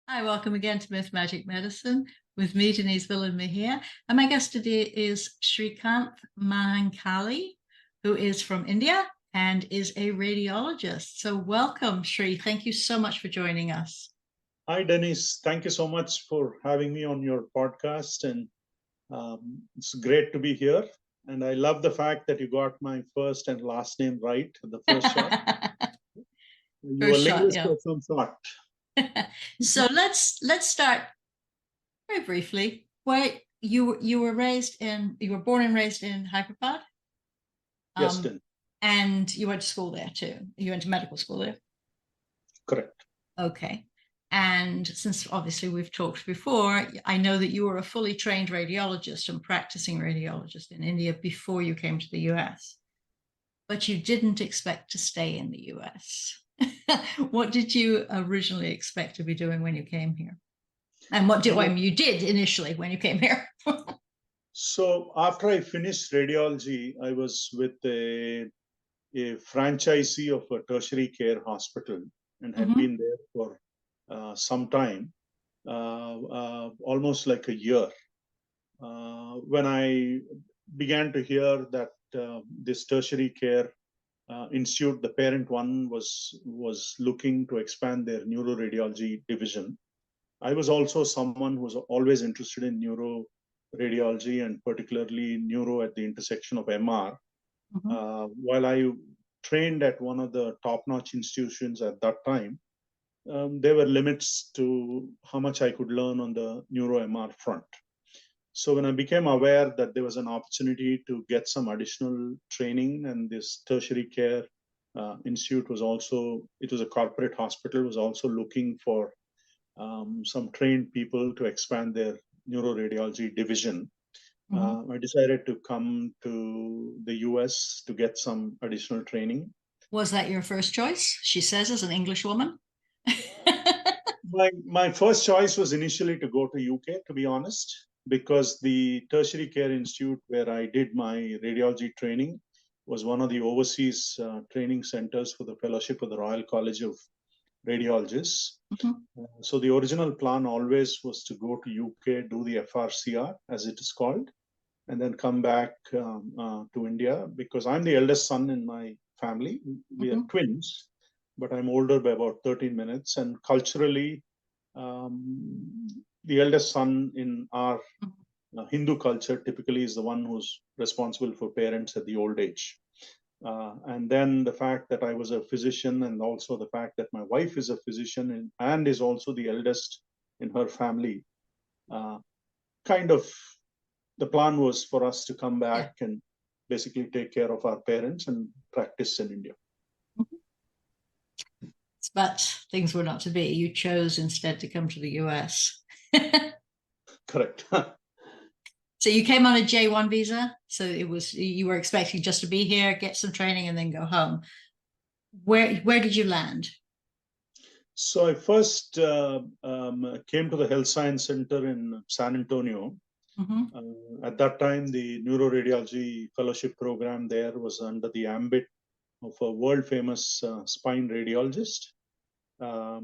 Hi, welcome again to Myth Magic Medicine with me, Denise Billen-Mejia. And my guest today is Srikanth Mahankali, who is from India and is a radiologist. So welcome, Sri. Thank you so much for joining us. Hi, Denise. Thank you so much for having me on your podcast. And it's great to be here. And I love the fact that you got my first and last name right, the first shot. You were First shot, linguist yeah. of some sort. So let's start very briefly. Where you were born and raised in Hyderabad, Yes, um, and you went to school there too. You went to medical school there. Correct. Okay. And since obviously we've talked before, I know that you were a fully trained radiologist and practicing radiologist in India before you came to the US, but you didn't expect to stay in the US. What did you originally expect to be doing when you came here? And what did you did initially when you came here? So after I finished radiology, I was with a franchisee of a tertiary care hospital and had been there for some time, almost like a year. When I began to hear that this tertiary care institute, the parent one, was looking to expand their neuroradiology division. I was also someone who was always interested in neuroradiology and particularly neuro at the intersection of MR. While I trained at one of the top-notch institutions at that time, there were limits to how much I could learn on the neuro MR front. So when I became aware that there was an opportunity to get some additional training, and this tertiary care institute was also, it was a corporate hospital, was also looking for some trained people to expand their neuroradiology division. I decided to come to the US to get some additional training. Was that your first choice? She says, as an English woman. My first choice was initially to go to UK, to be honest, because the Tertiary Care Institute, where I did my radiology training, was one of the overseas training centers for the fellowship of the Royal College of Radiologists. So the original plan always was to go to UK, do the FRCR, as it is called, and then come back to India, because I'm the eldest son in my family. We are twins, but I'm older by about 13 minutes. And culturally, the eldest son in our Hindu culture typically is the one who's responsible for parents at the old age. And then the fact that I was a physician, and also the fact that my wife is a physician and is also the eldest in her family, kind of the plan was for us to come back and basically take care of our parents and practice in India. But things were not to be. You chose instead to come to the US. Correct. So you came on a J1 visa. So you were expecting just to be here, get some training, and then go home. Where did you land? So I first came to the Health Science Center in San Antonio. At that time, the neuroradiology fellowship program there was under the ambit of a world famous spine radiologist.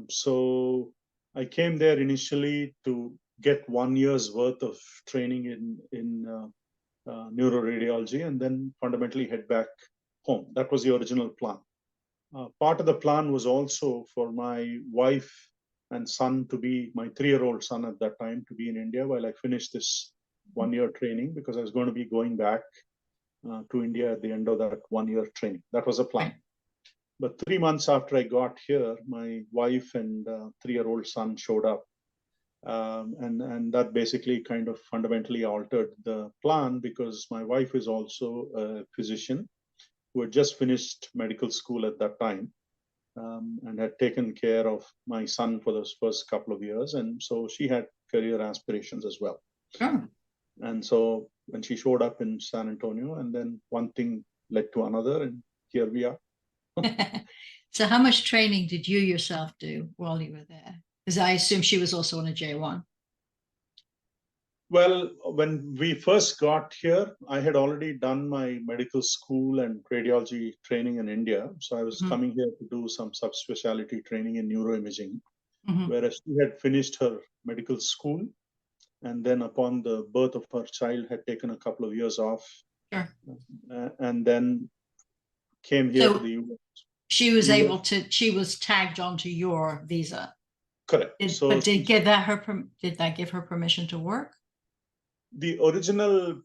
So I came there initially to get 1 year's worth of training in neuroradiology, and then fundamentally head back home. That was the original plan. Part of the plan was also for my wife and son to be, my 3-year-old son at that time, to be in India while I finished this 1-year training, because I was going to be going back to India at the end of that 1-year training. That was a plan. But 3 months after I got here, my wife and 3-year-old son showed up. And that basically kind of fundamentally altered the plan, because my wife is also a physician who had just finished medical school at that time, and had taken care of my son for those first couple of years. And so she had career aspirations as well. And so when she showed up in San Antonio, and then one thing led to another, and here we are. So how much training did you yourself do while you were there? Because I assume she was also on a J1. Well, when we first got here, I had already done my medical school and radiology training in India. So I was coming here to do some subspecialty training in neuroimaging. whereas she had finished her medical school, and then upon the birth of her child had taken a couple of years off, Sure. and then came here to So the US. she was able to, she was tagged onto your visa. Correct. But did that give her permission to work? The original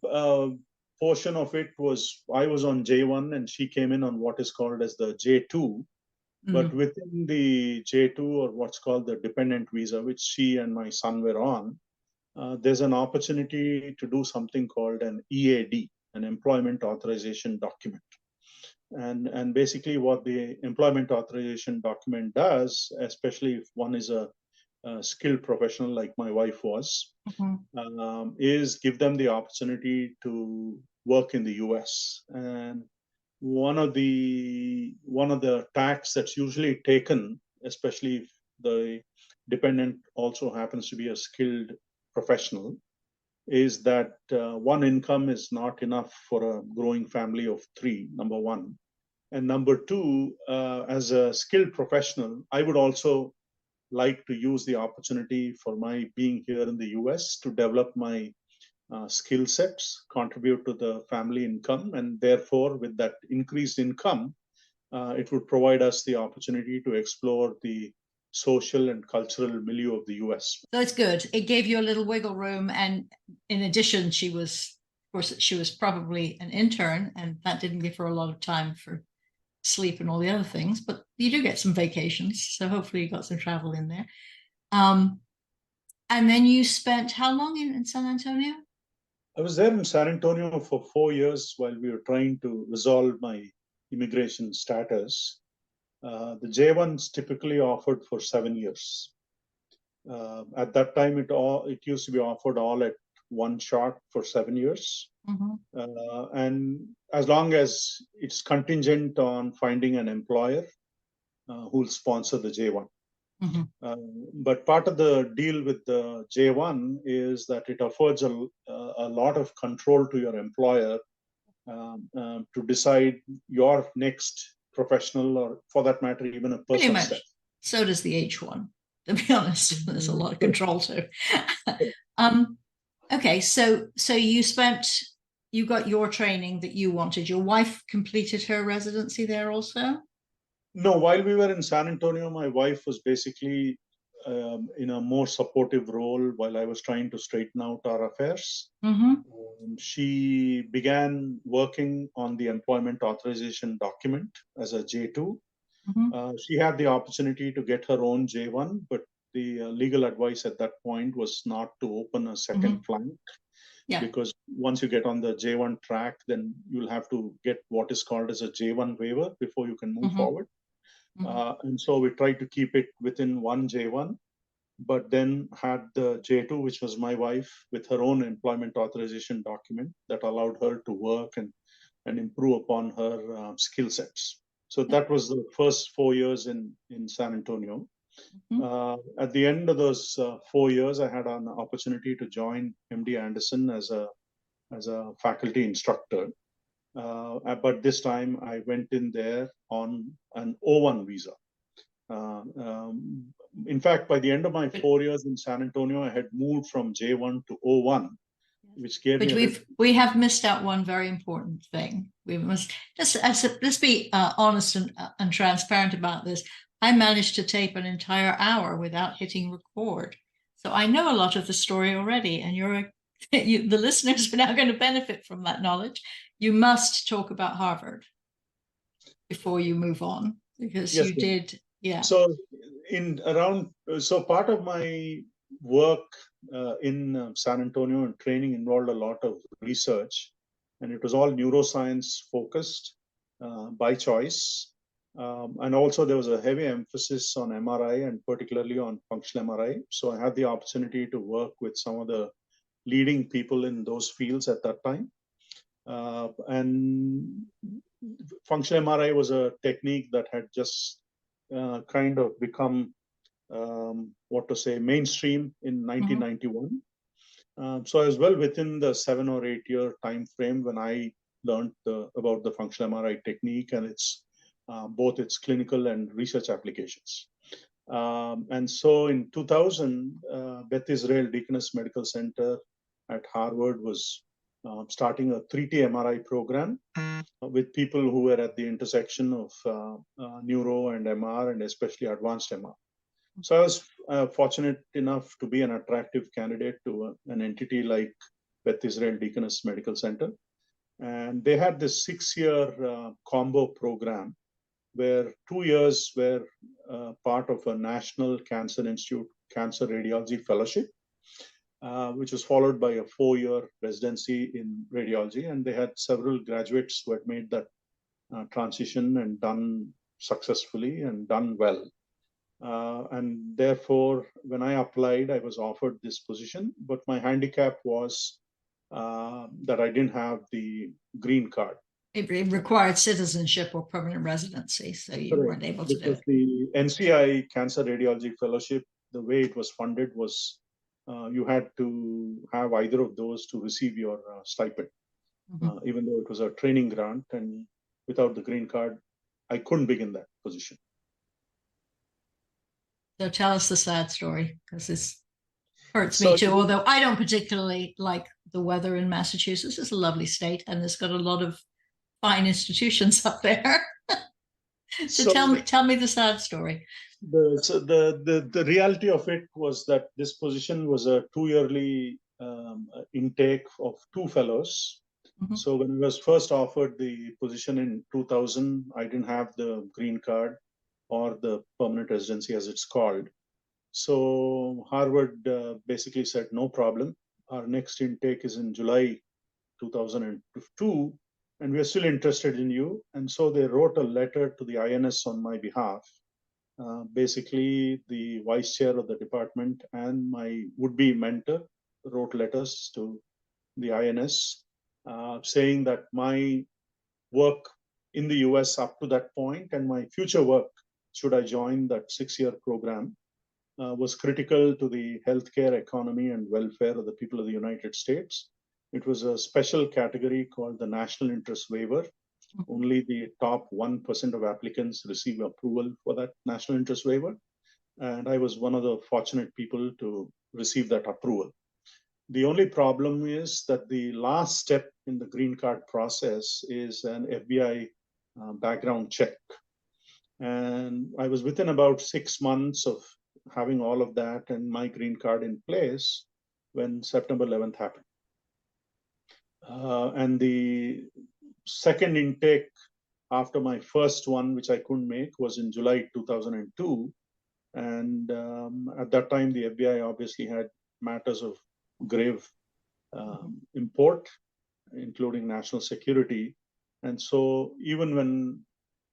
portion of it was I was on J1 and she came in on what is called as the J2. But within the J2, or what's called the dependent visa, which she and my son were on, there's an opportunity to do something called an EAD, an employment authorization document. And basically what the employment authorization document does, especially if one is a skilled professional like my wife was, is give them the opportunity to work in the US. And one of the tax that's usually taken, especially if the dependent also happens to be a skilled professional, is that one income is not enough for a growing family of three, number one. And number two, as a skilled professional, I would also like to use the opportunity for my being here in the US to develop my skill sets, contribute to the family income, and therefore, with that increased income, it would provide us the opportunity to explore the social and cultural milieu of the US. So it's good. It gave you a little wiggle room. And in addition, she was, of course, she was probably an intern, and that didn't give her a lot of time for sleep and all the other things, but you do get some vacations. So hopefully you got some travel in there. And then you spent how long in San Antonio? I was there in San Antonio for 4 years while we were trying to resolve my immigration status. The J1s typically offered for 7 years. At that time, it used to be offered all at one shot for 7 years. And as long as it's contingent on finding an employer who'll sponsor the J1. But part of the deal with the J1 is that it affords a lot of control to your employer to decide your next professional, or for that matter, even a Pretty personal much. step. So does the H1, to be honest. There's a lot of control too. Okay, so you got your training that you wanted. Your wife completed her residency there also? No, while we were in San Antonio, my wife was basically in a more supportive role while I was trying to straighten out our affairs. She began working on the employment authorization document as a J2. She had the opportunity to get her own J1, but the legal advice at that point was not to open a second flank. Yeah. Because once you get on the J1 track, then you'll have to get what is called as a J1 waiver before you can move forward. And so we tried to keep it within one J1, but then had the J2, which was my wife, with her own employment authorization document that allowed her to work and improve upon her skill sets. So that was the first 4 years in San Antonio. At the end of those 4 years, I had an opportunity to join MD Anderson as a faculty instructor. But this time I went in there on an O1 visa. In fact, by the end of my 4 years in San Antonio, I had moved from J1 to O1, which gave me. We have missed out one very important thing. We must let's be honest and transparent about this. I managed to tape an entire hour without hitting record, so I know a lot of the story already, and the listeners are now going to benefit from that knowledge. You must talk about Harvard before you move on, because yes, you did. Yeah. So part of my work in San Antonio and training involved a lot of research, and it was all neuroscience focused by choice. And also there was a heavy emphasis on MRI and particularly on functional MRI. So I had the opportunity to work with some of the leading people in those fields at that time. And functional MRI was a technique that had just kind of become mainstream in 1991. So I was well within the 7 or 8 year time frame when I learned about the functional MRI technique and its both its clinical and research applications. And so in 2000, Beth Israel Deaconess Medical Center at Harvard was starting a 3T MRI program with people who were at the intersection of neuro and MR, and especially advanced MR. So I was fortunate enough to be an attractive candidate to an entity like Beth Israel Deaconess Medical Center. And they had this 6-year combo program where 2 years were part of a National Cancer Institute Cancer Radiology Fellowship, which was followed by a 4-year residency in radiology. And they had several graduates who had made that transition and done successfully and done well. And therefore, when I applied, I was offered this position, but my handicap was that I didn't have the green card. It required citizenship or permanent residency, so you weren't able to do it. The NCI Cancer Radiology Fellowship, the way it was funded was you had to have either of those to receive your stipend, even though it was a training grant. And without the green card, I couldn't begin that position. So tell us the sad story, because this hurts me too, although I don't particularly like the weather in Massachusetts. It's a lovely state, and it's got a lot of fine institutions up there. So tell me the sad story. The reality of it was that this position was a 2-yearly intake of 2 fellows. So when I was first offered the position in 2000, I didn't have the green card or the permanent residency, as it's called. So Harvard basically said, no problem. Our next intake is in July 2002, and we are still interested in you. And so they wrote a letter to the INS on my behalf. Basically, the vice chair of the department and my would-be mentor wrote letters to the INS saying that my work in the US up to that point and my future work, should I join that 6-year program, was critical to the healthcare economy and welfare of the people of the United States. It was a special category called the National Interest Waiver. Only the top 1% of applicants receive approval for that national interest waiver. And I was one of the fortunate people to receive that approval. The only problem is that the last step in the green card process is an FBI background check. And I was within about 6 months of having all of that and my green card in place when September 11th happened. And the second intake after my first one, which I couldn't make, was in July 2002. And at that time, the FBI obviously had matters of grave import, including national security. And so even when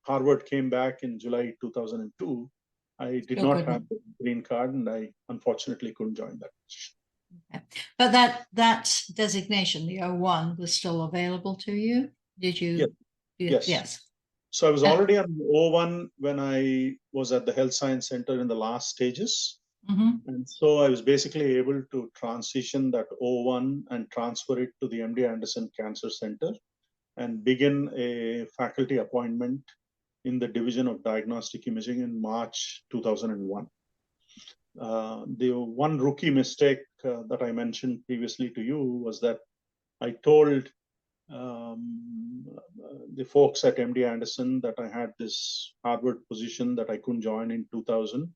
Harvard came back in July 2002, I did not have the green card, and I unfortunately couldn't join that position. Okay. But that designation, the O1, was still available to you? Did you? Yes. So I was already on the O1 when I was at the Health Science Center in the last stages. And so I was basically able to transition that O1 and transfer it to the MD Anderson Cancer Center and begin a faculty appointment in the Division of Diagnostic Imaging in March 2001. The one rookie mistake that I mentioned previously to you was that I told the folks at MD Anderson that I had this Harvard position that I couldn't join in 2000,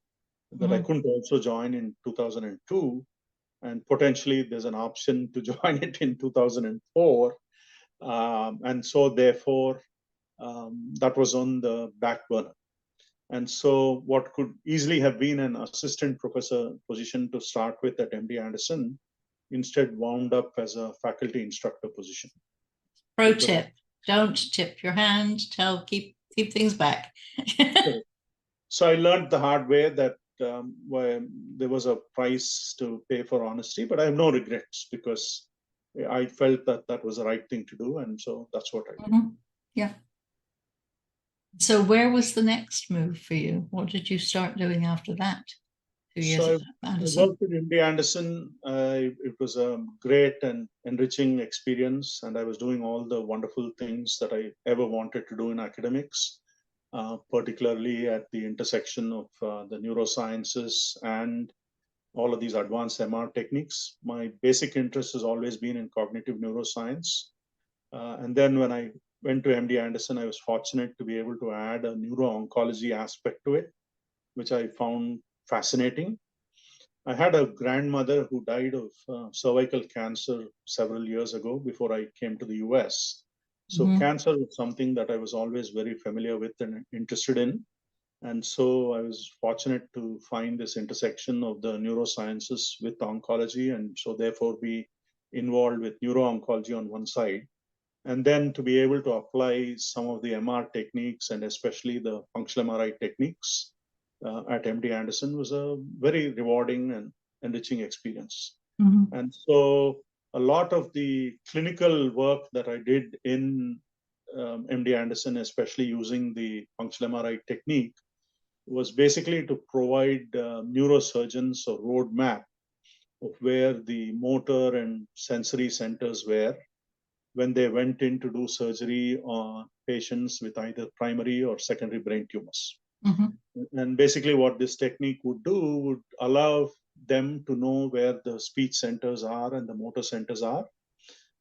that I couldn't also join in 2002, and potentially there's an option to join it in 2004. And so therefore, that was on the back burner. And so what could easily have been an assistant professor position to start with at MD Anderson instead wound up as a faculty instructor position. Pro tip, don't tip your hand, keep things back. So I learned the hard way that there was a price to pay for honesty, but I have no regrets because I felt that that was the right thing to do. And so that's what I did. Yeah. So where was the next move for you? What did you start doing after that? 2 years so at Anderson. I worked at MD Anderson. It was a great and enriching experience, and I was doing all the wonderful things that I ever wanted to do in academics. particularly at the intersection of the neurosciences and all of these advanced MR techniques. My basic interest has always been in cognitive neuroscience. And then when I went to MD Anderson, I was fortunate to be able to add a neuro-oncology aspect to it, which I found fascinating. I had a grandmother who died of cervical cancer several years ago before I came to the US. So cancer was something that I was always very familiar with and interested in. And so I was fortunate to find this intersection of the neurosciences with oncology, and so therefore be involved with neuro-oncology on one side. And then to be able to apply some of the MR techniques and especially the functional MRI techniques at MD Anderson was a very rewarding and enriching experience. And so a lot of the clinical work that I did in MD Anderson, especially using the functional MRI technique, was basically to provide neurosurgeons a roadmap of where the motor and sensory centers were when they went in to do surgery on patients with either primary or secondary brain tumors. And basically what this technique would do would allow them to know where the speech centers are and the motor centers are,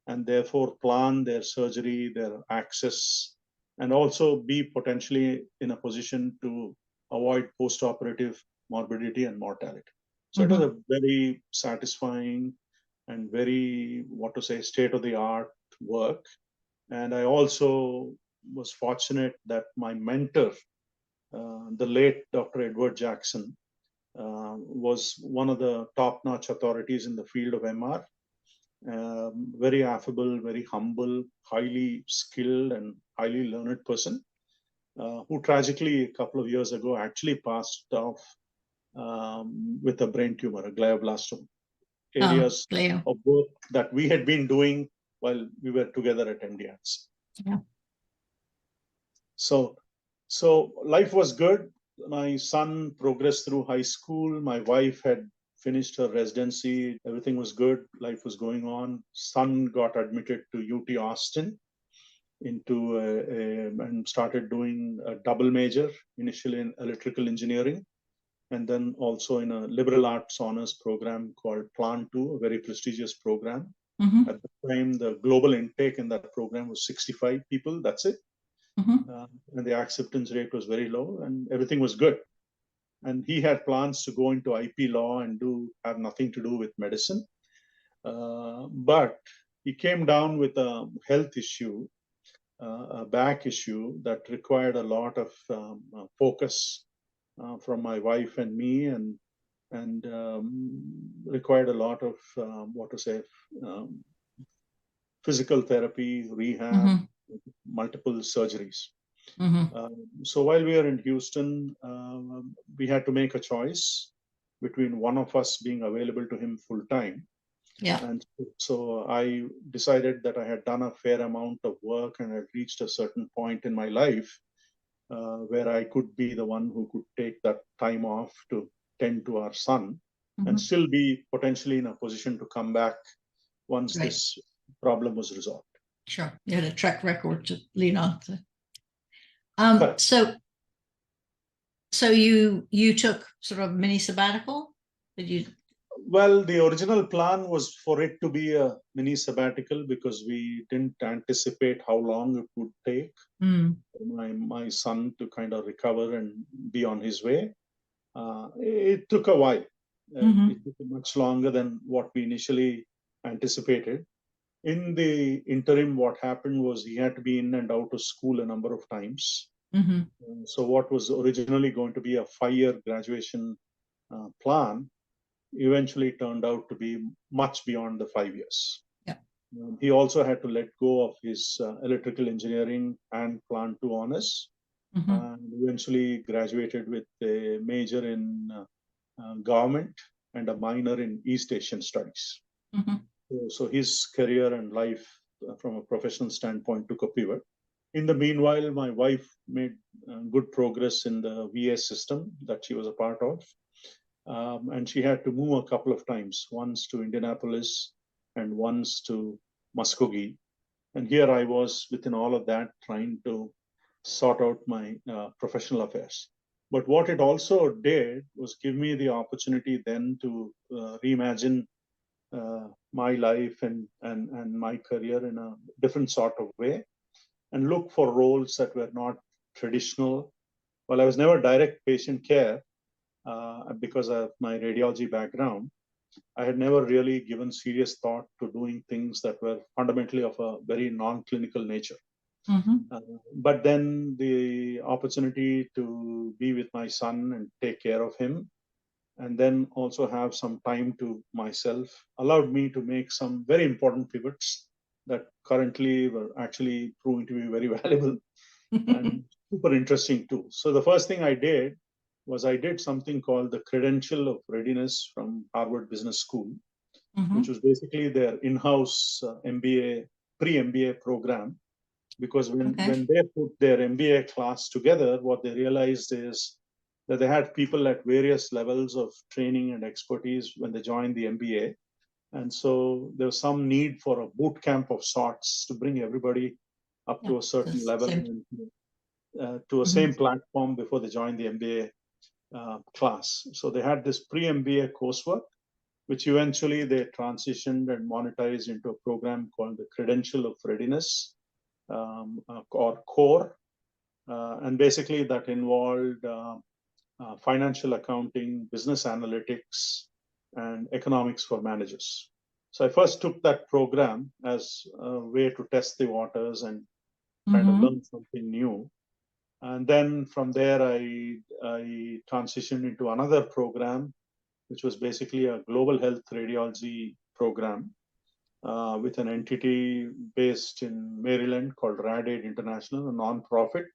and therefore plan their surgery, their access, and also be potentially in a position to avoid post-operative morbidity and mortality. So it was a very satisfying and very, state-of-the-art work. And I also was fortunate that my mentor, the late Dr. Edward Jackson, was one of the top-notch authorities in the field of MR. Very affable, very humble, highly skilled, and highly learned person, who tragically a couple of years ago actually passed off with a brain tumor, a glioblastoma. Areas of work that we had been doing while we were together at MD Anderson. Yeah. So life was good. My son progressed through high school. My wife had finished her residency. Everything was good. Life was going on. Son got admitted to UT Austin into and started doing a double major, initially in electrical engineering, and then also in a liberal arts honors program called Plan 2, a very prestigious program. At the time, the global intake in that program was 65 people. That's it. And the acceptance rate was very low, and everything was good. And he had plans to go into IP law and have nothing to do with medicine. But he came down with a health issue, a back issue that required a lot of focus from my wife and me, and required a lot of physical therapy, rehab, multiple surgeries. So while we were in Houston, we had to make a choice between one of us being available to him full time. Yeah. And so I decided that I had done a fair amount of work and had reached a certain point in my life where I could be the one who could take that time off to tend to our son and still be potentially in a position to come back once this problem was resolved. Sure. You had a track record to lean on. So you took sort of mini sabbatical? Did you? Well, the original plan was for it to be a mini sabbatical because we didn't anticipate how long it would take my son to kind of recover and be on his way. It took a while. It took much longer than what we initially anticipated. In the interim, what happened was he had to be in and out of school a number of times. So what was originally going to be a 5-year graduation plan eventually turned out to be much beyond the 5 years. Yeah. He also had to let go of his electrical engineering and Plan 2 honors, and eventually graduated with a major in government and a minor in East Asian studies. So his career and life from a professional standpoint took a pivot. In the meanwhile, my wife made good progress in the VA system that she was a part of. And she had to move a couple of times, once to Indianapolis and once to Muskogee. And here I was within all of that trying to sort out my professional affairs. But what it also did was give me the opportunity then to reimagine my life and my career in a different sort of way and look for roles that were not traditional. Well, I was never direct patient care because of my radiology background. I had never really given serious thought to doing things that were fundamentally of a very non-clinical nature. Mm-hmm. But then the opportunity to be with my son and take care of him, and then also have some time to myself, allowed me to make some very important pivots that currently were actually proving to be very valuable and super interesting too. So the first thing I did was I did something called the Credential of Readiness from Harvard Business School, Mm-hmm. which was basically their in-house MBA, pre-MBA program. Because when they put their MBA class together, what they realized is that they had people at various levels of training and expertise when they joined the MBA. And so there was some need for a boot camp of sorts to bring everybody up Yeah, to a certain level and to a Mm-hmm. same platform before they joined the MBA class. So they had this pre-MBA coursework, which eventually they transitioned and monetized into a program called the Credential of Readiness, or CORE. And basically that involved financial accounting, business analytics, and economics for managers. So I first took that program as a way to test the waters and kind of learn something new. And then from there, I transitioned into another program, which was basically a global health radiology program with an entity based in Maryland called RADAID International, a nonprofit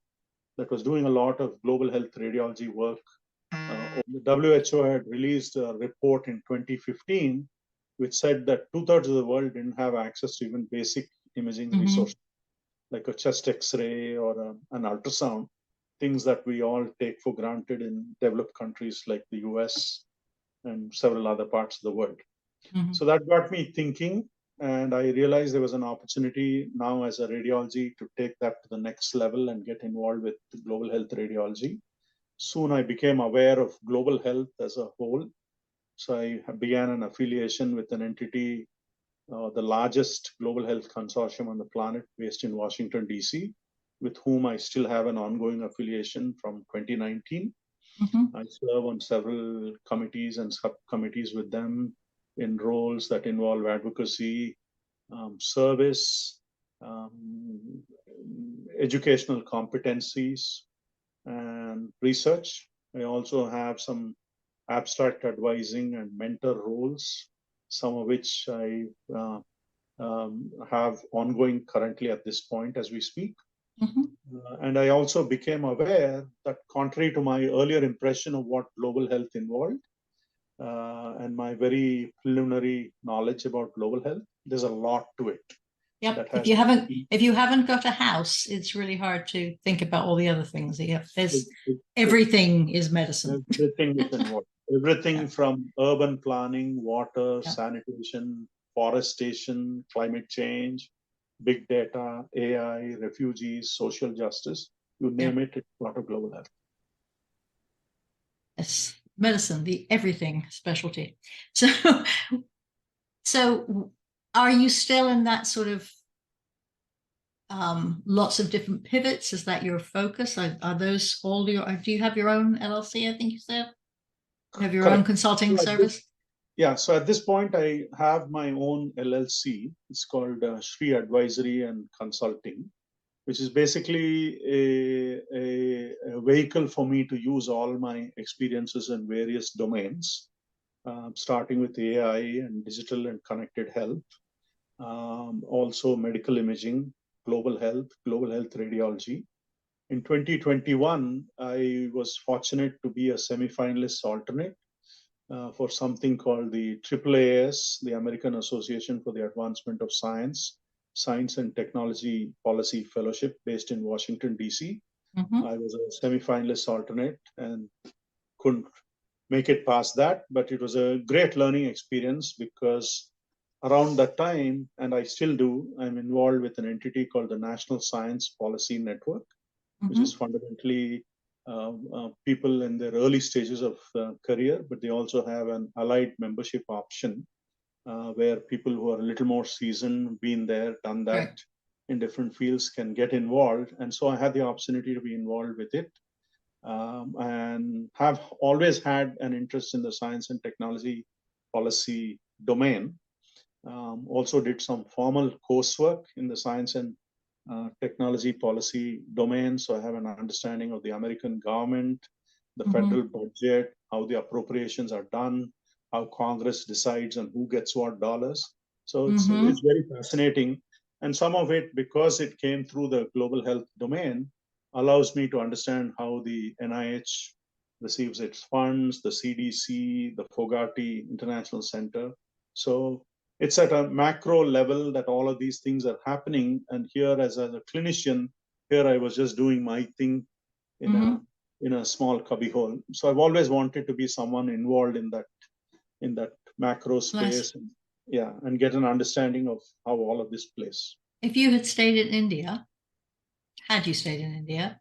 that was doing a lot of global health radiology work. The WHO had released a report in 2015, which said that 2/3 of the world didn't have access to even basic imaging resources, like a chest X-ray or an ultrasound, things that we all take for granted in developed countries like the US and several other parts of the world. Mm-hmm. So that got me thinking, and I realized there was an opportunity now as a radiology to take that to the next level and get involved with global health radiology. Soon I became aware of global health as a whole. So I began an affiliation with an entity, the largest global health consortium on the planet based in Washington, D.C., with whom I still have an ongoing affiliation from 2019. I serve on several committees and subcommittees with them in roles that involve advocacy, service, educational competencies, and research. I also have some abstract advising and mentor roles, some of which I have ongoing currently at this point as we speak. And I also became aware that, contrary to my earlier impression of what global health involved and my very preliminary knowledge about global health, there's a lot to it. Yep. If you haven't got a house, it's really hard to think about all the other things. Everything is medicine. Everything is involved. Everything from urban planning, water, sanitation, forestation, climate change, big data, AI, refugees, social justice, you name it, it's part of global health. Yes, medicine, the everything specialty. So are you still in that sort of lots of different pivots? Is that your focus? Are those all your, do you have your own LLC, I think you said? You have your own consulting service? So at this point, I have my own LLC. It's called Shri Advisory and Consulting, which is basically a vehicle for me to use all my experiences in various domains, starting with AI and digital and connected health, also medical imaging, global health radiology. In 2021, I was fortunate to be a semi-finalist alternate for something called the AAAS, the American Association for the Advancement of Science and Technology Policy Fellowship based in Washington, D.C. I was a semi-finalist alternate and couldn't make it past that, but it was a great learning experience because around that time, and I still do, I'm involved with an entity called the National Science Policy Network, which is fundamentally people in their early stages of career, but they also have an allied membership option where people who are a little more seasoned, been there, done that Right. in different fields can get involved. And so I had the opportunity to be involved with it and have always had an interest in the science and technology policy domain. Also did some formal coursework in the science and technology policy domain. So I have an understanding of the American government, the federal budget, how the appropriations are done, how Congress decides on who gets what dollars. So it's very fascinating. And some of it, because it came through the global health domain, allows me to understand how the NIH receives its funds, the CDC, the Fogarty International Center. So it's at a macro level that all of these things are happening. And here, as a clinician, here I was just doing my thing in a small cubbyhole. So I've always wanted to be someone involved in that macro space, and get an understanding of how all of this plays. If you had stayed in India, had you stayed in India,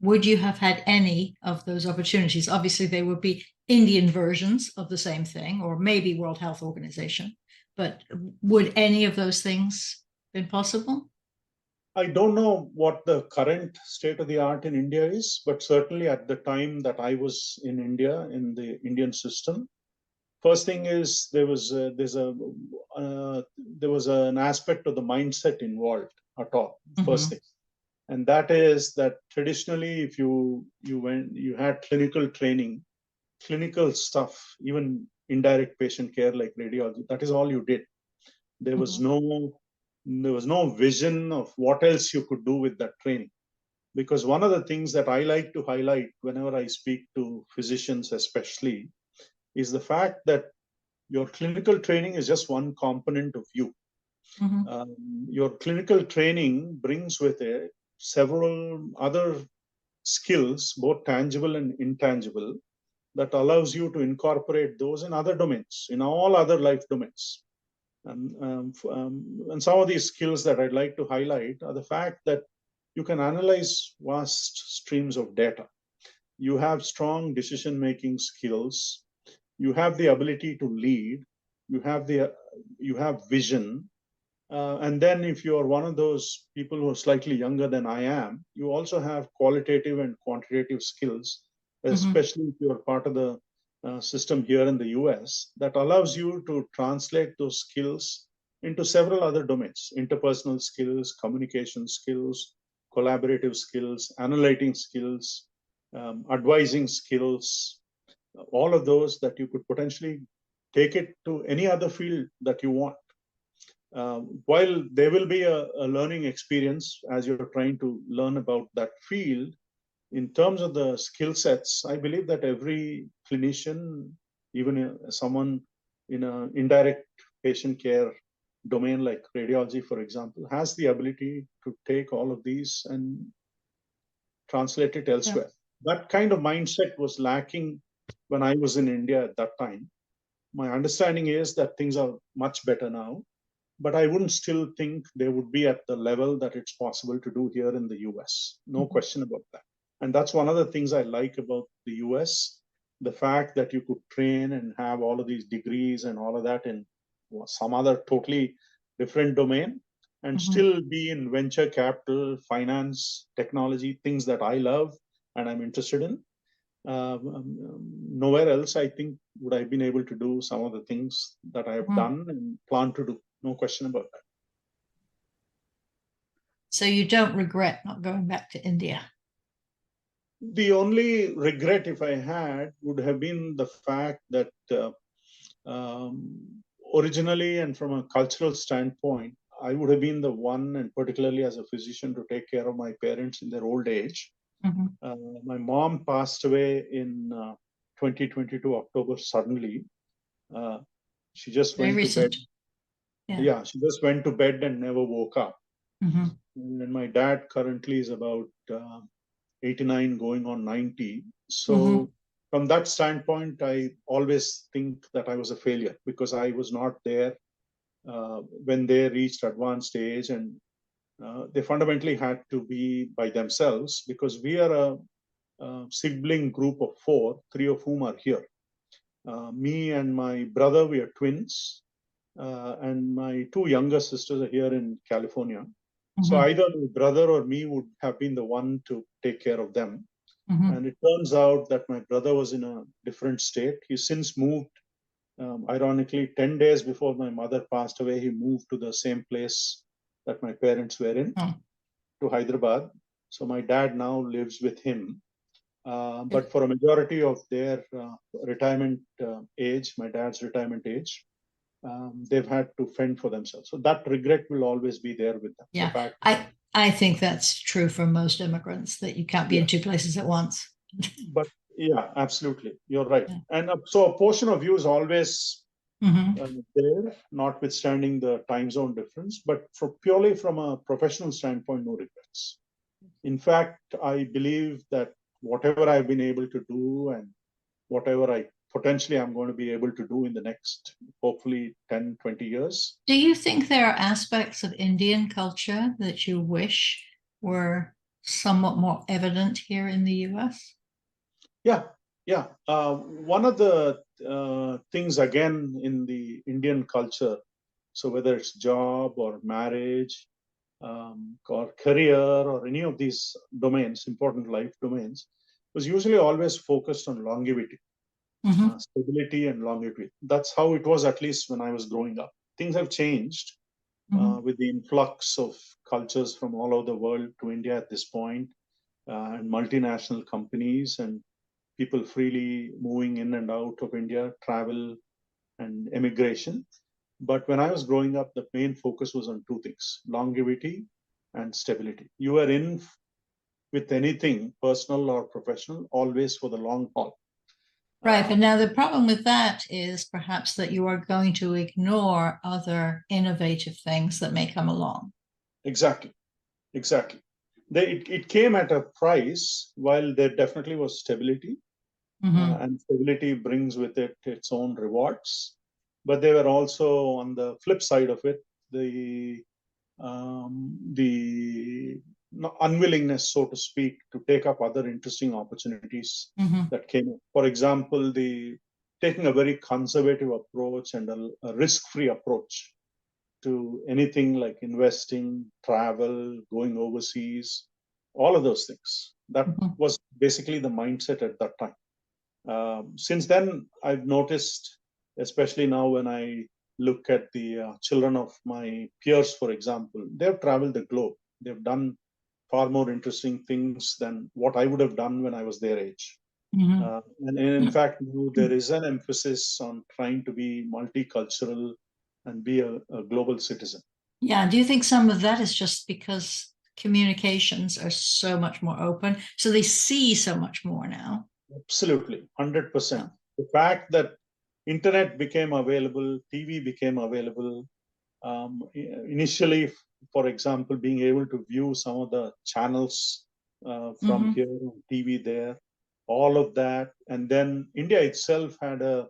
would you have had any of those opportunities? Obviously, they would be Indian versions of the same thing, or maybe World Health Organization. But would any of those things been possible? I don't know what the current state of the art in India is, but certainly at the time that I was in India, in the Indian system, first thing is there was an aspect of the mindset involved at all. First thing, and that is that traditionally, if you had clinical training, clinical stuff, even indirect patient care like radiology, that is all you did. There was no vision of what else you could do with that training. Because one of the things that I like to highlight whenever I speak to physicians, especially, is the fact that your clinical training is just one component of you. Your clinical training brings with it several other skills, both tangible and intangible, that allows you to incorporate those in other domains, in all other life domains. And some of these skills that I'd like to highlight are the fact that you can analyze vast streams of data. You have strong decision-making skills. You have the ability to lead. You have vision. And then if you are one of those people who are slightly younger than I am, you also have qualitative and quantitative skills, especially if you're part of the system here in the US, that allows you to translate those skills into several other domains: interpersonal skills, communication skills, collaborative skills, analyzing skills, advising skills, all of those that you could potentially take it to any other field that you want. While there will be a learning experience as you're trying to learn about that field, in terms of the skill sets, I believe that every clinician, even someone in an indirect patient care domain like radiology, for example, has the ability to take all of these and translate it elsewhere. That kind of mindset was lacking when I was in India at that time. My understanding is that things are much better now, but I wouldn't still think they would be at the level that it's possible to do here in the US. No question about that. And that's one of the things I like about the US, the fact that you could train and have all of these degrees and all of that in some other totally different domain and still be in venture capital, finance, technology, things that I love and I'm interested in. Nowhere else, I think, would I have been able to do some of the things that I have done and plan to do. No question about that. So you don't regret not going back to India? The only regret, if I had, would have been the fact that originally and from a cultural standpoint, I would have been the one, and particularly as a physician, to take care of my parents in their old age. My mom passed away in 2022 October suddenly. She just went to bed. Yeah, she just went to bed and never woke up. And my dad currently is about 89 going on 90. So from that standpoint, I always think that I was a failure because I was not there when they reached advanced age. And They fundamentally had to be by themselves because we are a sibling group of four, three of whom are here. Me and my brother, we are twins, and my two younger sisters are here in California. So either my brother or me would have been the one to take care of them. And it turns out that my brother was in a different state. He's since moved, ironically, 10 days before my mother passed away, he moved to the same place that my parents were in, to Hyderabad. So my dad now lives with him. But for a majority of their retirement age, my dad's retirement age, they've had to fend for themselves. So that regret will always be there with them. Yeah, The fact I think that's true for most immigrants, that you can't be in two places at once. But yeah, absolutely, you're right. Yeah. And so a portion of you is always there, notwithstanding the time zone difference. But purely from a professional standpoint, no regrets. In fact, I believe that whatever I've been able to do and whatever I potentially I'm going to be able to do in the next, hopefully 10, 20 years. Do you think there are aspects of Indian culture that you wish were somewhat more evident here in the US? Yeah. One of the things, again, in the Indian culture, so whether it's job or marriage, or career or any of these domains, important life domains, was usually always focused on longevity, stability and longevity. That's how it was, at least when I was growing up. Things have changed with the influx of cultures from all over the world to India at this point, and multinational companies and people freely moving in and out of India, travel and immigration. But when I was growing up, the main focus was on two things: longevity and stability. You were in with anything, personal or professional, always for the long haul. Right. But now the problem with that is perhaps that you are going to ignore other innovative things that may come along. Exactly. It came at a price, while there definitely was stability. And stability brings with it its own rewards. But they were also, on the flip side of it, the unwillingness, so to speak, to take up other interesting opportunities that came up. For example, taking a very conservative approach and a risk-free approach to anything like investing, travel, going overseas, all of those things. That was basically the mindset at that time. Since then, I've noticed, especially now when I look at the children of my peers, for example, they've traveled the globe. They've done far more interesting things than what I would have done when I was their age. And in fact, there is an emphasis on trying to be multicultural and be a global citizen. Yeah. Do you think some of that is just because communications are so much more open, so they see so much more now? Absolutely, 100%. The fact that internet became available, TV became available, initially, for example, being able to view some of the channels from here on TV there, all of that. And then India itself had a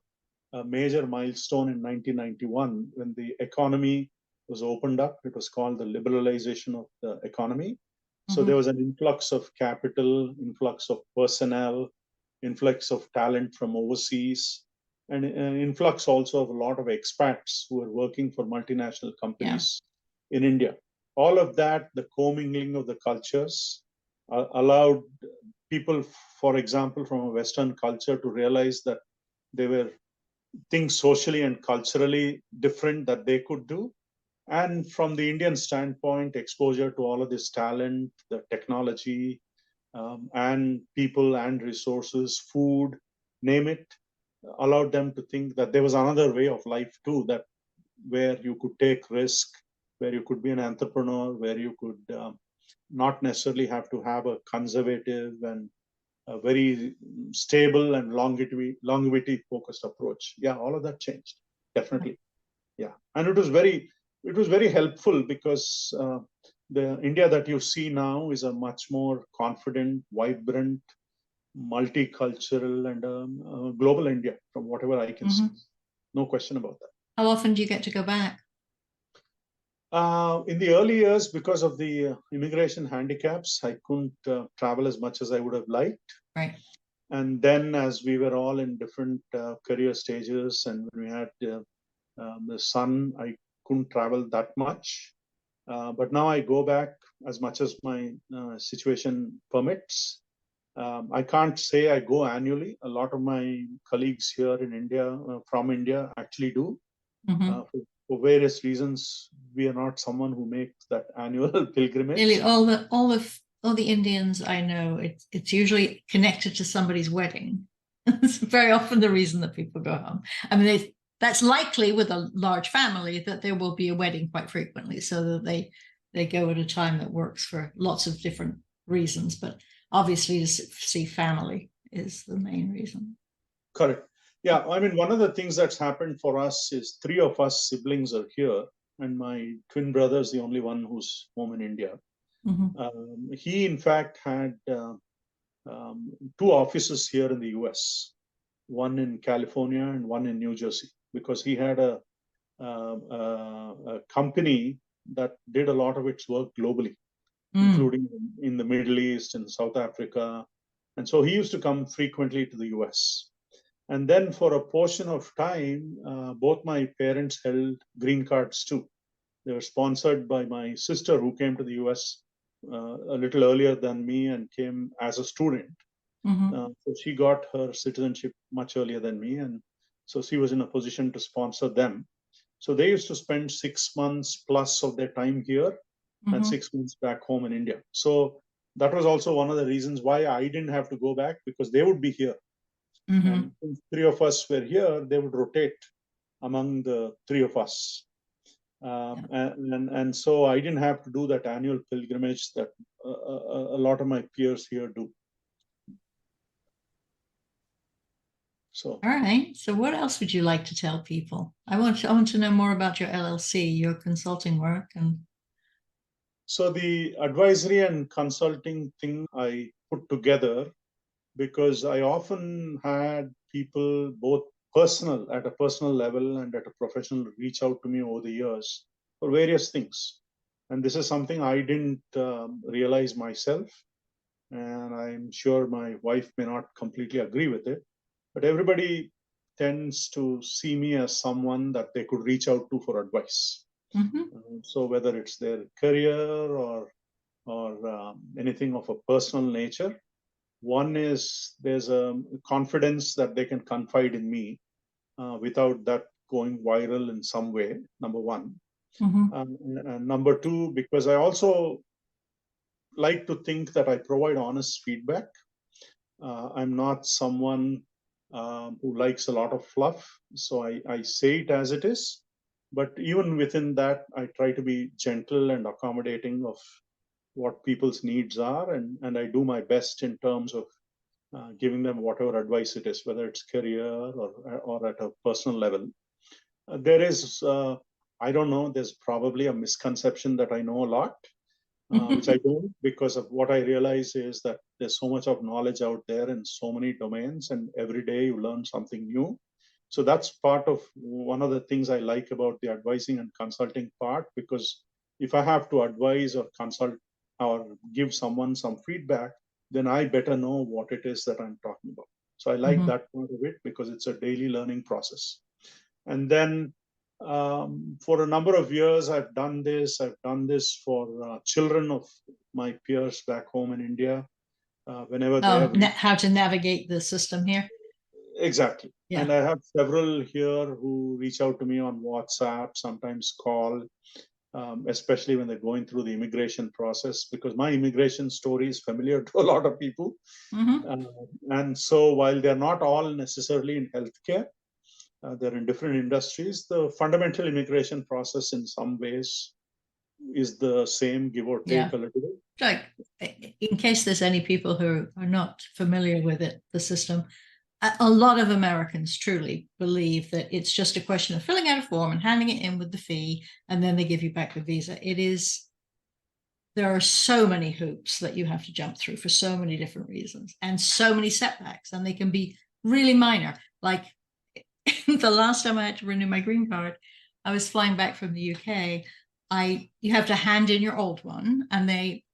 major milestone in 1991 when the economy was opened up. It was called the liberalization of the economy. So there was an influx of capital, influx of personnel, influx of talent from overseas, and an influx also of a lot of expats who were working for multinational companies in India. All of that, the commingling of the cultures, allowed people, for example, from a Western culture to realize that there were things socially and culturally different that they could do. And from the Indian standpoint, exposure to all of this talent, the technology, and people and resources, food, name it, allowed them to think that there was another way of life too, that where you could take risk, where you could be an entrepreneur, where you could not necessarily have to have a conservative and a very stable and longevity focused approach. Yeah, all of that changed, definitely. Yeah, and it was very helpful because the India that you see now is a much more confident, vibrant, multicultural, and global India, from whatever I can see. No question about that. How often do you get to go back? In the early years, because of the immigration handicaps, I couldn't travel as much as I would have liked. Right. And then, as we were all in different career stages, and when we had the son, I couldn't travel that much. But now I go back as much as my situation permits. I can't say I go annually. A lot of my colleagues here in India, from India, actually do. Mm-hmm. For various reasons, we are not someone who makes that annual pilgrimage. Nearly all the Indians I know, it's usually connected to somebody's wedding. It's very often the reason that people go home. I mean, that's likely with a large family that there will be a wedding quite frequently, so that they go at a time that works for lots of different reasons. But obviously, to see family is the main reason. Correct. Yeah, I mean, one of the things that's happened for us is three of us siblings are here, and my twin brother is the only one who's home in India. He, in fact, had two offices here in the US, one in California and one in New Jersey, because he had a company that did a lot of its work globally, including in the Middle East and South Africa. And so he used to come frequently to the US. And then for a portion of time, both my parents held green cards too. They were sponsored by my sister, who came to the US a little earlier than me and came as a student. So she got her citizenship much earlier than me. And so she was in a position to sponsor them. So they used to spend 6 months plus of their time here and 6 months back home in India. So that was also one of the reasons why I didn't have to go back, because they would be here. And since three of us were here, they would rotate among the three of us. And so I didn't have to do that annual pilgrimage that a lot of my peers here do. So, all right. So what else would you like to tell people? I want to know more about your LLC, your consulting work, and so the advisory and consulting thing I put together because I often had people both at a personal level and at a professional, reach out to me over the years for various things. And this is something I didn't realize myself. And I'm sure my wife may not completely agree with it. But everybody tends to see me as someone that they could reach out to for advice. So whether it's their career or anything of a personal nature, one is there's a confidence that they can confide in me without that going viral in some way, number one. And number two, because I also like to think that I provide honest feedback. I'm not someone who likes a lot of fluff, so I say it as it is. But even within that, I try to be gentle and accommodating of what people's needs are, and I do my best in terms of giving them whatever advice it is, whether it's career or at a personal level. There is, I don't know, there's probably a misconception that I know a lot, which I don't, because of what I realize is that there's so much of knowledge out there in so many domains, and every day you learn something new. So that's part of one of the things I like about the advising and consulting part, because if I have to advise or consult or give someone some feedback, then I better know what it is that I'm talking about. So I like that part of it because it's a daily learning process. And then for a number of years, I've done this. I've done this for children of my peers back home in India. Whenever they have how to navigate the system here. Exactly. Yeah. And I have several here who reach out to me on WhatsApp, sometimes call, especially when they're going through the immigration process, because my immigration story is familiar to a lot of people. And so while they're not all necessarily in healthcare, they're in different industries, the fundamental immigration process in some ways is the same, give or take a little bit. Like, in case there's any people who are not familiar with it, the system, a lot of Americans truly believe that it's just a question of filling out a form and handing it in with the fee, and then they give you back the visa. There are so many hoops that you have to jump through for so many different reasons, and so many setbacks, and they can be really minor. Like the last time I had to renew my green card, I was flying back from the UK. you have to hand in your old one, and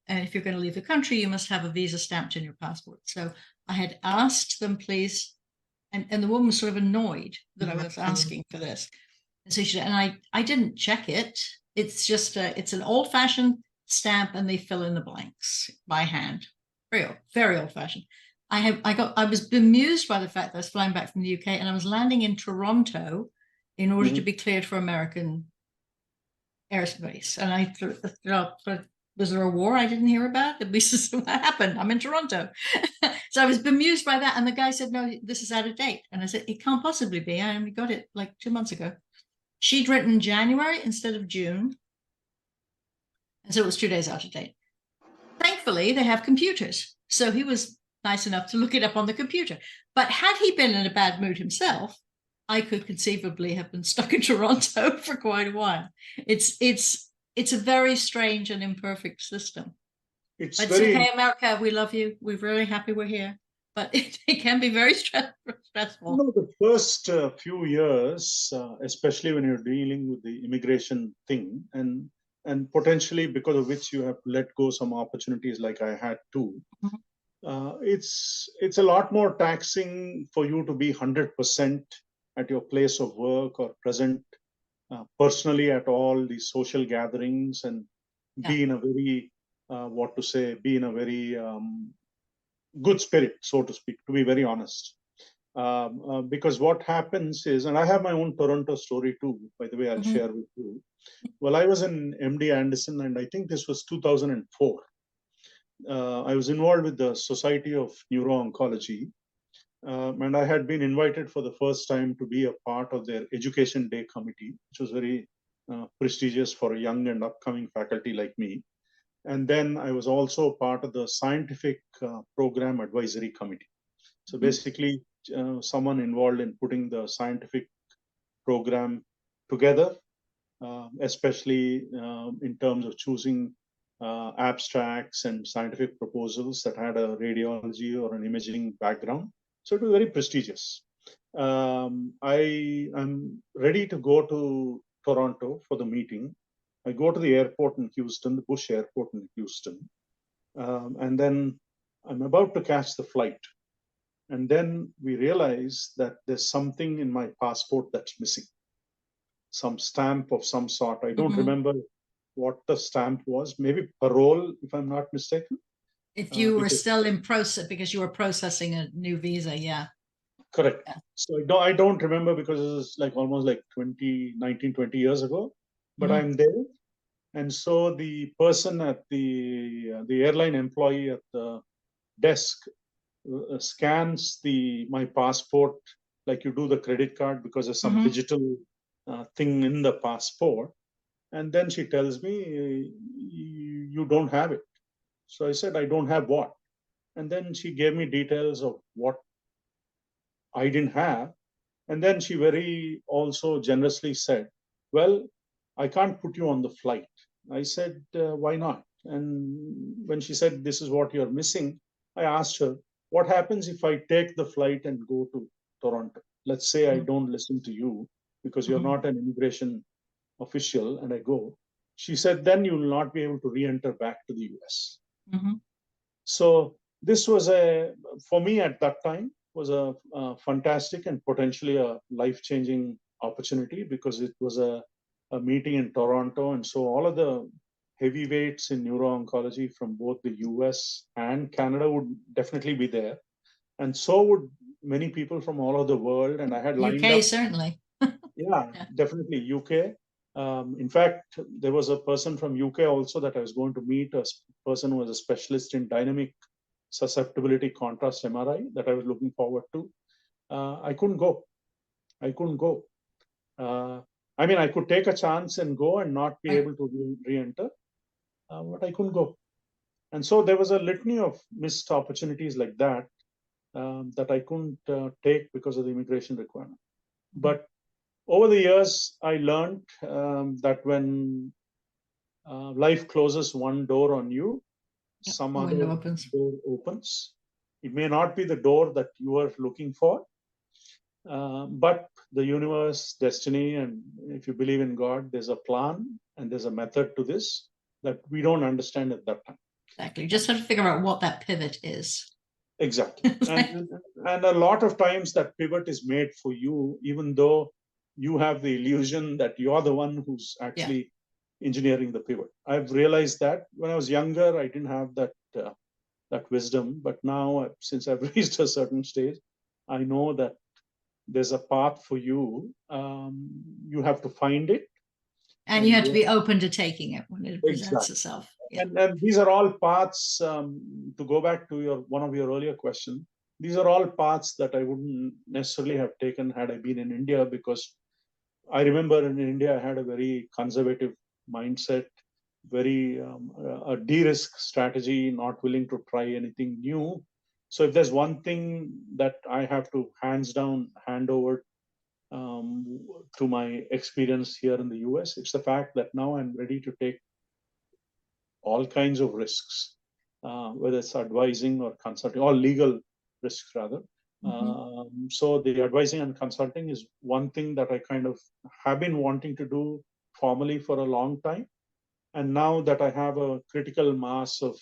if you're going to leave the country, you must have a visa stamped in your passport. So I had asked them, please, and the woman was sort of annoyed that I was asking for this. And so she, and I didn't check it. It's just it's an old-fashioned stamp, and they fill in the blanks by hand. Very old-fashioned. I was bemused by the fact that I was flying back from the UK, and I was landing in Toronto in order to be cleared for American airspace. And I thought, was there a war I didn't hear about? This is what happened. I'm in Toronto. So I was bemused by that. And the guy said, no, this is out of date. And I said, it can't possibly be. I only got it like 2 months ago. She'd written January instead of June. And so it was 2 days out of date. Thankfully, they have computers. So he was nice enough to look it up on the computer. But had he been in a bad mood himself, I could conceivably have been stuck in Toronto for quite a while. It's a very strange and imperfect system. It's okay, America, we love you. We're really happy we're here. But it can be very stressful. No, the first few years, especially when you're dealing with the immigration thing, and potentially because of which you have to let go some opportunities like I had too, it's a lot more taxing for you to be 100% at your place of work or present personally at all these social gatherings and be in a very, be in a very good spirit, so to speak, to be very honest. Because what happens is, and I have my own Toronto story too, by the way, I'll share with you. Well, I was in MD Anderson, and I think this was 2004. I was involved with the Society of Neuro-Oncology, and I had been invited for the first time to be a part of their Education Day committee, which was very prestigious for a young and upcoming faculty like me. And then I was also part of the Scientific Program Advisory Committee. So basically, someone involved in putting the scientific program together, especially in terms of choosing abstracts and scientific proposals that had a radiology or an imaging background. So it was very prestigious. I am ready to go to Toronto for the meeting. I go to the airport in Houston, the Bush Airport in Houston, and then I'm about to catch the flight. And then we realize that there's something in my passport that's missing, some stamp of some sort. I don't remember what the stamp was, maybe parole, if I'm not mistaken. If you were still in process, because you were processing a new visa, yeah. Correct. Yeah. So I don't remember because it was like almost like 20 years ago, but I'm there. And so the person at the airline employee at the desk scans my passport like you do the credit card, because there's some digital thing in the passport. And then she tells me, you don't have it. So I said, I don't have what? And then she gave me details of what I didn't have. And then she very also generously said, well, I can't put you on the flight. I said, why not? And when she said, this is what you're missing, I asked her, what happens if I take the flight and go to Toronto? Let's say I don't listen to you because you're not an immigration official, and I go. She said, then you will not be able to re-enter back to the US. So this was for me at that time, was a fantastic and potentially a life-changing opportunity, because it was a meeting in Toronto. And so all of the heavyweights in neuro-oncology from both the US and Canada would definitely be there. And so would many people from all over the world. And I had lined UK, up. certainly. Yeah, definitely UK. In fact, there was a person from UK also that I was going to meet, a person who was a specialist in dynamic susceptibility contrast MRI that I was looking forward to. I couldn't go. I mean, I could take a chance and go and not be able to re-enter, but I couldn't go. And so there was a litany of missed opportunities like that that I couldn't take because of the immigration requirement. But over the years, I learned that when life closes one door on you, some other door opens. It may not be the door that you are looking for, But the universe, destiny, and if you believe in God, there's a plan and there's a method to this that we don't understand at that time. Exactly. Just have to figure out what that pivot is. Exactly. And a lot of times that pivot is made for you, even though you have the illusion that you're the one who's actually engineering the pivot. I've realized that when I was younger, I didn't have that wisdom. But now, since I've reached a certain stage, I know that there's a path for you. You have to find it. And you have to be open to taking it when it presents itself. Yeah. And these are all paths, to go back to one of your earlier questions, these are all paths that I wouldn't necessarily have taken had I been in India, because I remember in India, I had a very conservative mindset, very a de-risk strategy, not willing to try anything new. So if there's one thing that I have to hands down hand over to my experience here in the US, it's the fact that now I'm ready to take all kinds of risks, whether it's advising or consulting, or legal risks rather. So the advising and consulting is one thing that I kind of have been wanting to do formally for a long time. And now that I have a critical mass of,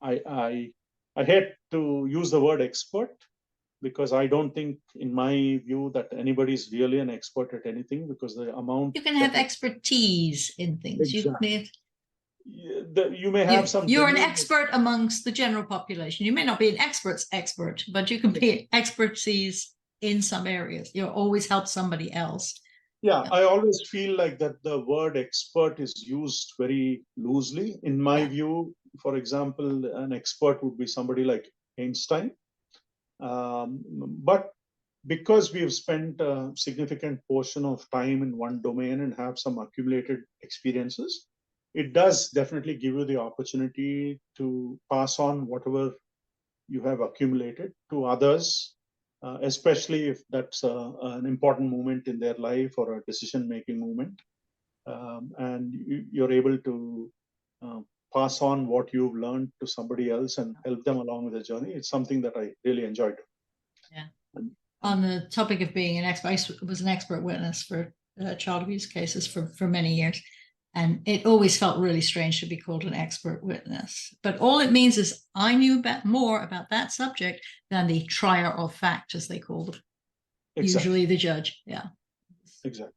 I hate to use the word expert, because I don't think, in my view, that anybody is really an expert at anything, because the amount you can have expertise in things. Exactly. You may have some. You're an expert amongst the general population. You may not be an expert's expert, but you can be expertise in some areas. You'll always help somebody else. Yeah, I always feel like that the word expert is used very loosely. In my view, for example, an expert would be somebody like Einstein. But because we have spent a significant portion of time in one domain and have some accumulated experiences, it does definitely give you the opportunity to pass on whatever you have accumulated to others, especially if that's an important moment in their life or a decision-making moment. And you're able to pass on what you've learned to somebody else and help them along with the journey. It's something that I really enjoyed. Yeah. On the topic of being an expert, I was an expert witness for child abuse cases for many years. And it always felt really strange to be called an expert witness. But all it means is I knew more about that subject than the trier of fact, as they call them. Exactly. Usually the judge. Yeah. Exactly.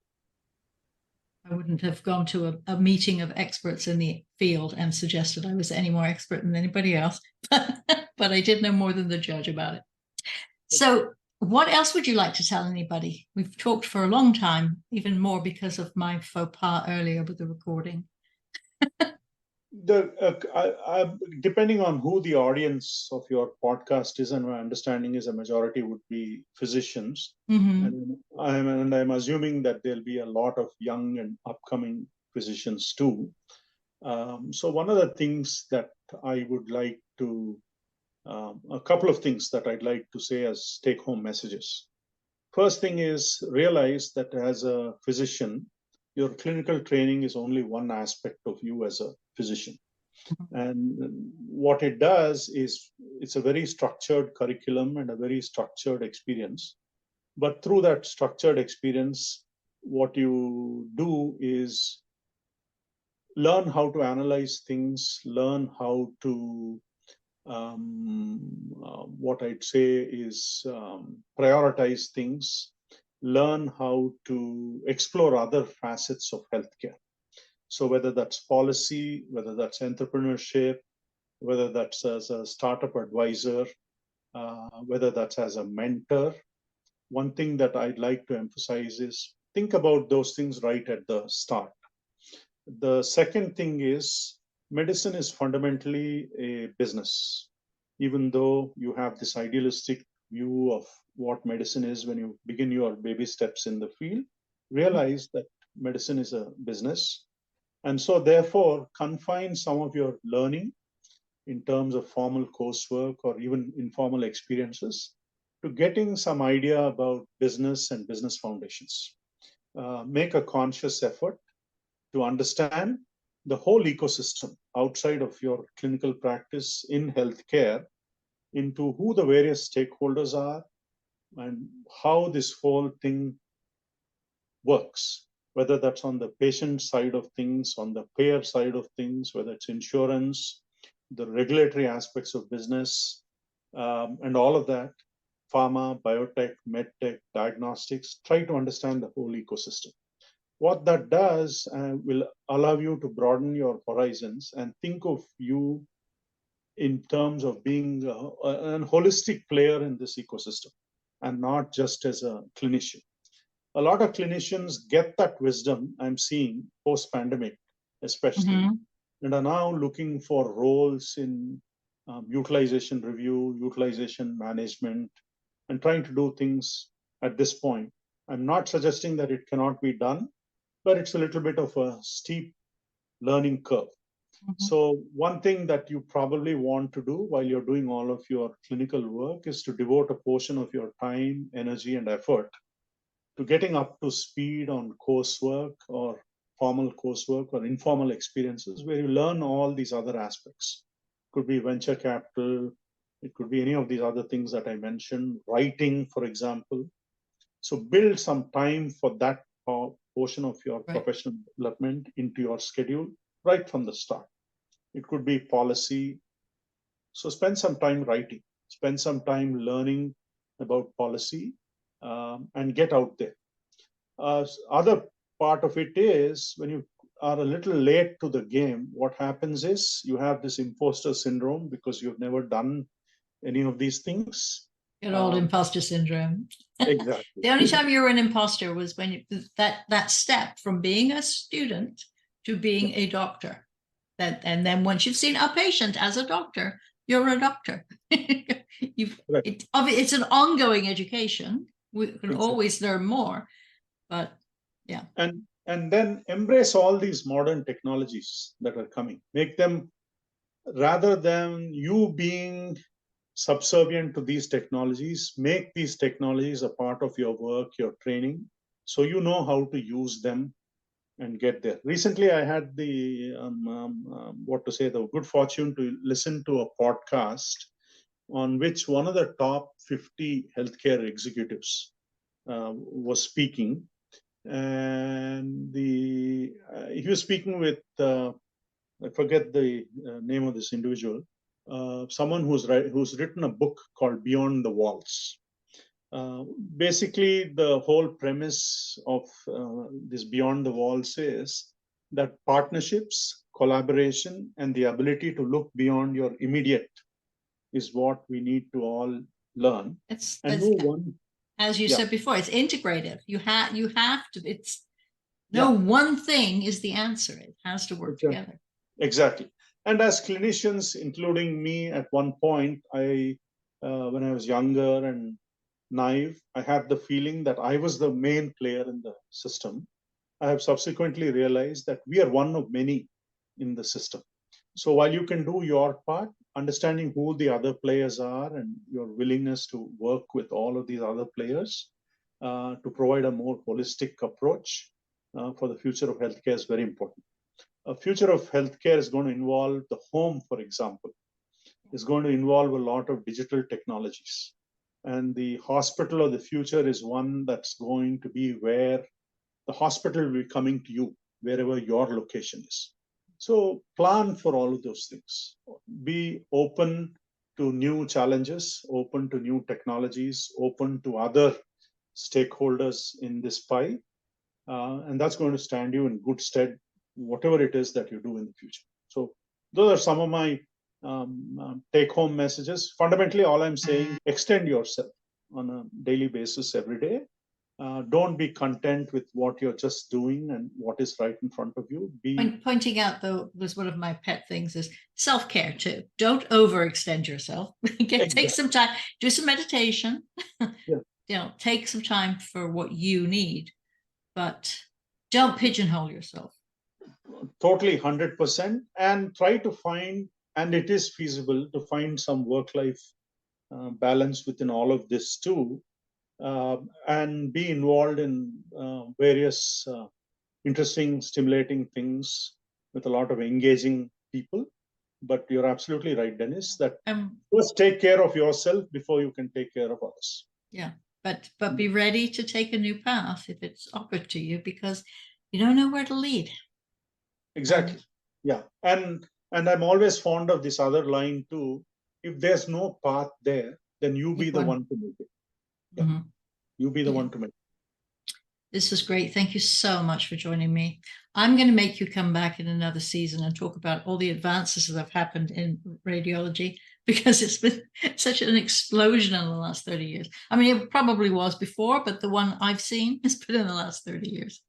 I wouldn't have gone to a meeting of experts in the field and suggested I was any more expert than anybody else. But I did know more than the judge about it. So what else would you like to tell anybody? We've talked for a long time, even more because of my faux pas earlier with the recording. Depending on who the audience of your podcast is, and my understanding is a majority would be physicians. And I'm assuming that there'll be a lot of young and upcoming physicians too. So one of the things that I would like to a couple of things that I'd like to say as take-home messages. First thing is, realize that as a physician, your clinical training is only one aspect of you as a physician. And what it does is, it's a very structured curriculum and a very structured experience. But through that structured experience, what you do is learn how to analyze things, learn how to what I'd say is prioritize things, learn how to explore other facets of healthcare. So whether that's policy, whether that's entrepreneurship, whether that's as a startup advisor, whether that's as a mentor, one thing that I'd like to emphasize is think about those things right at the start. The second thing is, medicine is fundamentally a business. Even though you have this idealistic view of what medicine is when you begin your baby steps in the field, realize that medicine is a business. And so therefore, confine some of your learning in terms of formal coursework or even informal experiences to getting some idea about business and business foundations. Make a conscious effort to understand the whole ecosystem outside of your clinical practice in healthcare, into who the various stakeholders are, and how this whole thing works, whether that's on the patient side of things, on the payer side of things, whether it's insurance, the regulatory aspects of business, and all of that, pharma, biotech, medtech, diagnostics, try to understand the whole ecosystem. What that does will allow you to broaden your horizons and think of you in terms of being a holistic player in this ecosystem and not just as a clinician. A lot of clinicians get that wisdom, I'm seeing post-pandemic especially, and are now looking for roles in utilization review, utilization management, and trying to do things at this point. I'm not suggesting that it cannot be done, but it's a little bit of a steep learning curve. So one thing that you probably want to do while you're doing all of your clinical work is to devote a portion of your time, energy, and effort to getting up to speed on coursework or formal coursework or informal experiences where you learn all these other aspects. It could be venture capital, it could be any of these other things that I mentioned, writing, for example. So build some time for that portion of your professional development into your schedule right from the start. It could be policy. So spend some time writing, spend some time learning about policy, and get out there. Other part of it is when you are a little late to the game, what happens is you have this imposter syndrome because you've never done any of these things. Good old imposter syndrome. Exactly. The only time you were an imposter was when that step from being a student to being a doctor. And then once you've seen a patient as a doctor, you're a doctor. It's an ongoing education. We can always learn more, but yeah. And then embrace all these modern technologies that are coming. Make them, rather than you being subservient to these technologies, make these technologies a part of your work, your training, so you know how to use them and get there. Recently, I had the the good fortune to listen to a podcast on which one of the top 50 healthcare executives was speaking, and he was speaking with I forget the name of this individual, someone who's written a book called Beyond the Walls. Basically, the whole premise of this Beyond the Walls is that partnerships, collaboration, and the ability to look beyond your immediate is what we need to all learn. As you said before, it's integrative. You have to. It's one thing is the answer. It has to work together. Exactly. And as clinicians, including me, at one point, when I was younger and naive, I had the feeling that I was the main player in the system. I have subsequently realized that we are one of many in the system. So while you can do your part, understanding who the other players are and your willingness to work with all of these other players to provide a more holistic approach for the future of healthcare is very important. A future of healthcare is going to involve the home, for example, is going to involve a lot of digital technologies. And the hospital of the future is one that's going to be where the hospital will be coming to you, wherever your location is. So plan for all of those things. Be open to new challenges, open to new technologies, open to other stakeholders in this pie. And that's going to stand you in good stead, whatever it is that you do in the future. So those are some of my take-home messages. Fundamentally, all I'm saying, extend yourself on a daily basis every day. Don't be content with what you're just doing and what is right in front of you. Pointing out, though, was one of my pet things is self-care too. Don't overextend yourself. Take some time, do some meditation. Take some time for what you need, but don't pigeonhole yourself. Totally 100%, and try to find, and it is feasible to find some work-life balance within all of this too. And be involved in various interesting, stimulating things with a lot of engaging people. But you're absolutely right, Dennis, that first take care of yourself before you can take care of others. Yeah, but be ready to take a new path if it's offered to you, because you don't know where to lead. Exactly. Yeah. And I'm always fond of this other line too. If there's no path there, then you be the one to make it. Yeah. Mm-hmm. You be the one to make it. This was great. Thank you so much for joining me. I'm going to make you come back in another season and talk about all the advances that have happened in radiology, because it's been such an explosion in the last 30 years. I mean, it probably was before, but the one I've seen has been in the last 30 years.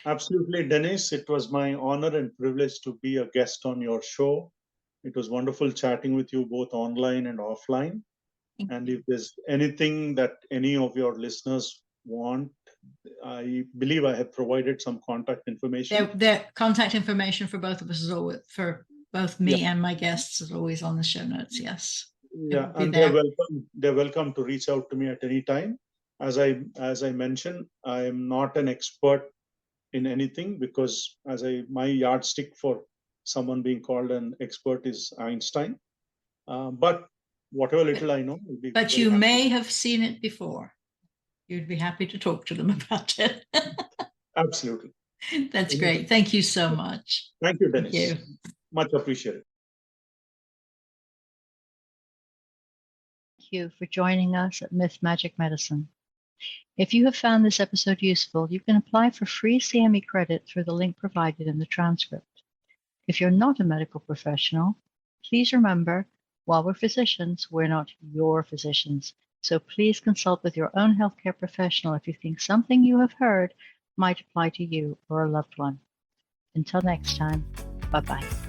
Absolutely, Dennis. It was my honor and privilege to be a guest on your show. It was wonderful chatting with you both online and offline. And if there's anything that any of your listeners want, I believe I have provided some contact information. Their contact information for both of us is always, for both me and my guests, is always on the show notes. Yes. Yeah, and they're welcome. They're welcome to reach out to me at any time. As I mentioned, I am not an expert in anything, because my yardstick for someone being called an expert is Einstein. But whatever little I know, will be. But you may have seen it before. You'd be happy to talk to them about it. Absolutely. That's great. Thank you so much. Thank you, Dennis. Thank you. Much appreciated. Thank you for joining us at Myth Magic Medicine. If you have found this episode useful, you can apply for free CME credit through the link provided in the transcript. If you're not a medical professional, please remember, while we're physicians, we're not your physicians. So please consult with your own healthcare professional if you think something you have heard might apply to you or a loved one. Until next time, bye-bye.